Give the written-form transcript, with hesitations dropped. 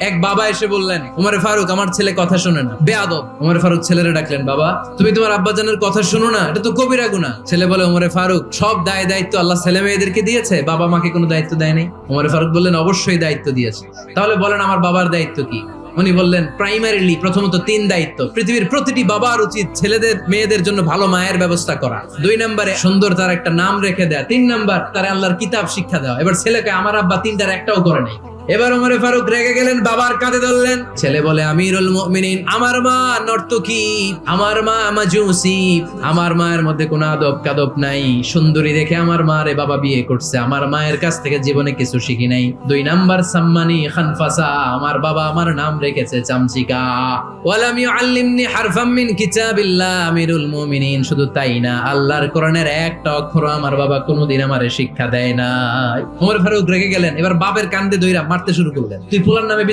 এক বাবা এসে বললেন, ওমরে ফারুক আমার ছেলে কথা শোনে না, বেয়াদব। ওমরে ফারুক ছেলেরে ডাকলেন, বাবা তুমি তোমার আব্বাজানের কথা শোনো না, এটা তো কবিরা গুনাহ। ছেলে বলে, ওমরে ফারুক সব দায়িত্ব আল্লাহ ছেলে মেয়েদেরকে দিয়েছে, বাবা মাকে কোনো দায়িত্ব দেয় নাই। ওমরে ফারুক বললেন, অবশ্যই দায়িত্ব দিয়েছে। তাহলে বলেন আমার বাবার দায়িত্ব কি? উনি বললেন, প্রাইমারিলি প্রথমত 3 দায়িত্ব। পৃথিবীর প্রতিটি বাবার উচিত ছেলেদের মেয়েদের জন্য ভালো মায়ের ব্যবস্থা করা। 2 নম্বরে সুন্দর তার একটা নাম রেখে দেয়া। 3 নাম্বার তার আল্লাহর কিতাব শিক্ষা দেওয়া। এবার ছেলেকে আমার আব্বা 3টার একটাও করে নাই। এবার ওমরে ফারুক রেগে গেলেন, বাবার কাঁধে ধরলেন। ছেলে বলে, আমিরুল মুমিনিন, আমার মা নর্তকী, আমার মা মাজুসি, আমার মায়ের মধ্যে কোনো আদব কাদব নাই, সুন্দরী দেখে আমার মারে বাবা বিয়ে করছে, আমার মায়ের কাছ থেকে জীবনে কিছু শিখি নাই। 2 নাম্বার সাম্মানি খানফাসা, আমার বাবা আমার নাম রেখেছে চামচিকা। ওয়ালাম ইউআল্লিমনি হারফাম মিন কিতাবিল্লাহ, আমিরুল মুমিনিন, শুধু তাই না, আল্লাহর কোরআনের একটা অক্ষর আমার বাবা কোনোদিন আমারে শিক্ষা দেয় না। ওমর ফারুক রেগে গেলেন, এবার বাপের কান্দে ধইরা মারতে শুরু করলেন। তুই পোলার নামে